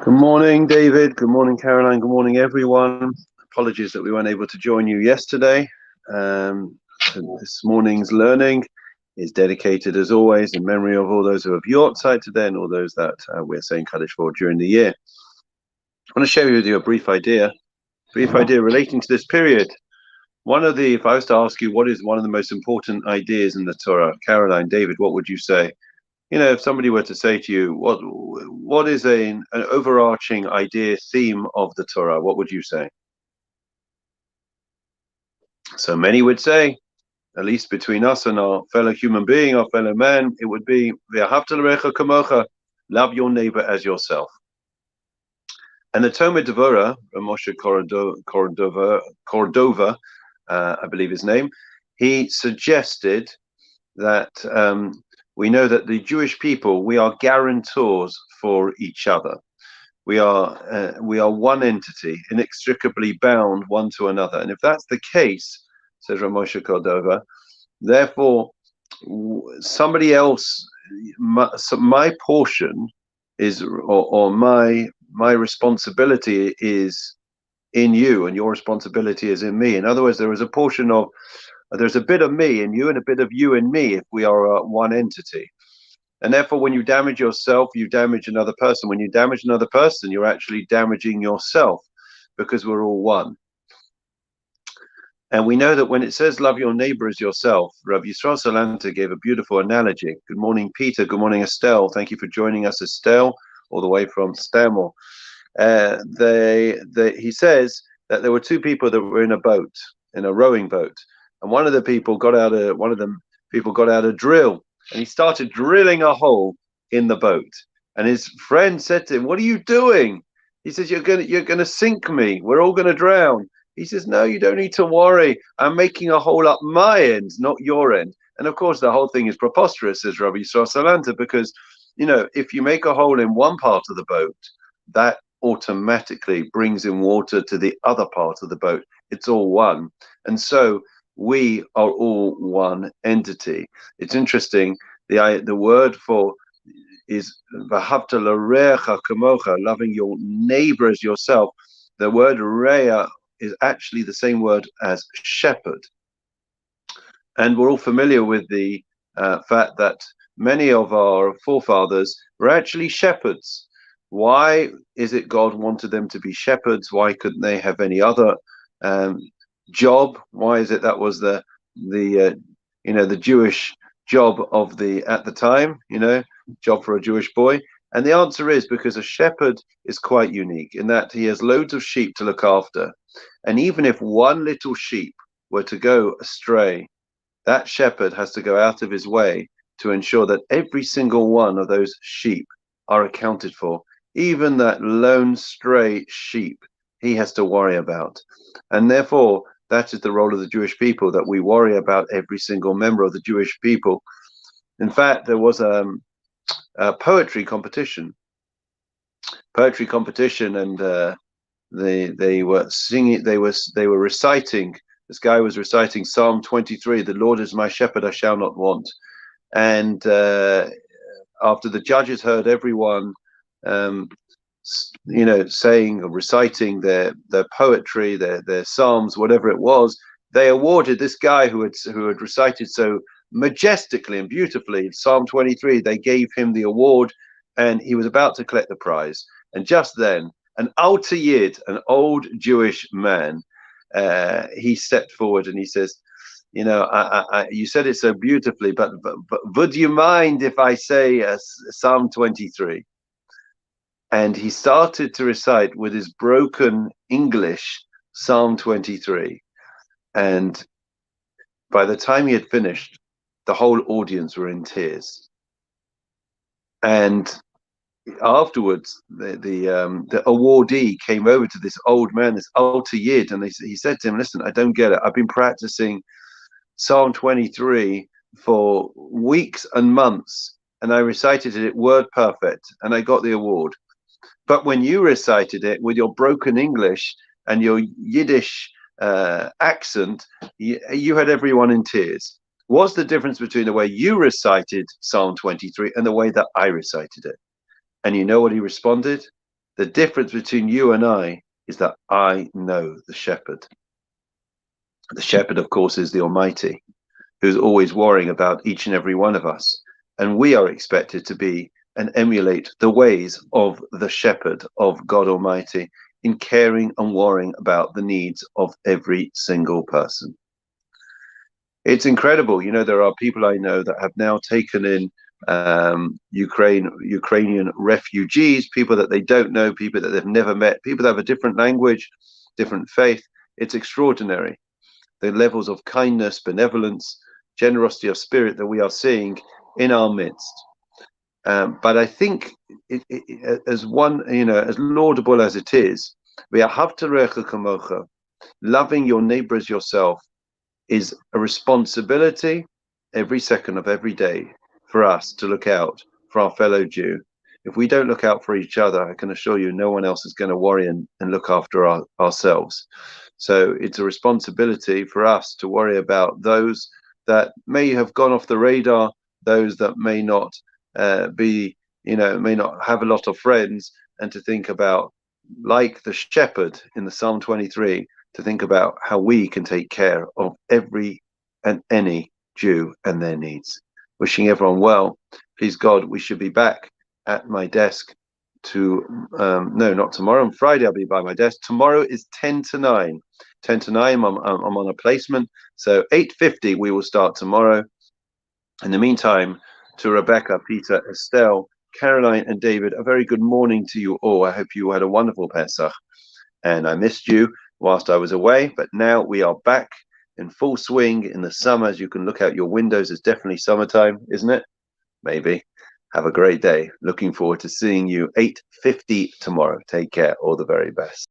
Good morning, David. Good morning, Caroline. Good morning, everyone. Apologies that we weren't able to join you yesterday. This morning's learning is dedicated, as always, in memory of all those who have Yortzeit today and all those that we're saying Kaddish for during the year. I want to share with you a brief idea relating to this period. If I was to ask you what is one of the most important ideas in the Torah, Caroline, David, what would you say? If somebody were to say to you, what is an overarching idea, theme of the Torah, what would you say? So many would say, at least between us and our fellow human being, our fellow man, it would be, V'ahavta l'recha kamocha, love your neighbor as yourself. And the Talmud Devorah, Moshe Cordova, I believe his name, he suggested that we know that the Jewish people, we are guarantors for each other. We are one entity, inextricably bound one to another. And if that's the case, says Ramosha Cordova, therefore somebody else, my portion is, or my responsibility is in you, and your responsibility is in me. In other words, there's a bit of me in you and a bit of you in me if we are one entity. And therefore, when you damage yourself, you damage another person. When you damage another person, you're actually damaging yourself, because we're all one. And we know that when it says love your neighbor as yourself, Rabbi Yisrael Salanta gave a beautiful analogy. Good morning, Peter. Good morning, Estelle. Thank you for joining us, Estelle, all the way from Stamel. He says that there were two people that were in a boat, in a rowing boat. And one of the people got out a drill, and he started drilling a hole in the boat. And his friend said to him, "What are you doing?" He says, "You're gonna sink me. We're all gonna drown." He says, "No, you don't need to worry. I'm making a hole up my end, not your end." And of course, the whole thing is preposterous, says Rabbi Yisrael Salanta, because if you make a hole in one part of the boat, that automatically brings in water to the other part of the boat. It's all one. And so we are all one entity. It's interesting, the word for is v'ahavta l'recha kamocha, loving your neighbor as yourself. The word rea is actually the same word as shepherd. And we're all familiar with the fact that many of our forefathers were actually shepherds. Why is it God wanted them to be shepherds? Why couldn't they have any other job? Why is it that was the Jewish job at the time, job for a Jewish boy? And the answer is because a shepherd is quite unique in that he has loads of sheep to look after. And even if one little sheep were to go astray, that shepherd has to go out of his way to ensure that every single one of those sheep are accounted for. Even that lone stray sheep, he has to worry about. And therefore, that is the role of the Jewish people, that we worry about every single member of the Jewish people. In fact, there was a poetry competition, and they were singing. They were reciting. This guy was reciting Psalm 23. The Lord is my shepherd; I shall not want. And after the judges heard everyone, saying or reciting their poetry, their psalms, whatever it was, they awarded this guy who had recited so majestically and beautifully Psalm 23. They gave him the award, and he was about to collect the prize. And just then, an alter yid, an old Jewish man, he stepped forward and he says, you said it so beautifully, but would you mind if I say Psalm 23? And he started to recite with his broken English Psalm 23. And by the time he had finished, the whole audience were in tears. And afterwards, the awardee came over to this old man, this alter yid, and he said to him, "Listen, I don't get it. I've been practicing Psalm 23 for weeks and months, and I recited it word perfect, and I got the award. But when you recited it with your broken English and your Yiddish accent, you had everyone in tears. What's the difference between the way you recited Psalm 23 and the way that I recited it?" And you know what he responded? The difference between you and I is that I know the shepherd. The shepherd, of course, is the Almighty, who's always worrying about each and every one of us. And we are expected to be and emulate the ways of the shepherd of God Almighty in caring and worrying about the needs of every single person. It's incredible. You know, there are people I know that have now taken in Ukrainian refugees, people that they don't know, people that they've never met, people that have a different language, different faith. It's extraordinary. The levels of kindness, benevolence, generosity of spirit that we are seeing in our midst. But I think as one, you know, as laudable as it is, loving your neighbor as yourself is a responsibility every second of every day for us to look out for our fellow Jew. If we don't look out for each other, I can assure you no one else is going to worry and look after ourselves. So it's a responsibility for us to worry about those that may have gone off the radar, those that may not be, you know, may not have a lot of friends, and to think about, like the shepherd in the Psalm 23, to think about how we can take care of every and any Jew and their needs. Wishing everyone well. Please God, we should be back at my desk to, no, not tomorrow. On Friday, I'll be by my desk. Tomorrow is 10 to 9. 10 to 9, I'm on a placement. So 8:50, we will start tomorrow. In the meantime, to Rebecca, Peter, Estelle, Caroline, and David, a very good morning to you all. I hope you had a wonderful Pesach. And I missed you whilst I was away, but now we are back in full swing in the summer. As you can look out your windows, it's definitely summertime, isn't it? Maybe. Have a great day. Looking forward to seeing you 8:50 tomorrow. Take care. All the very best.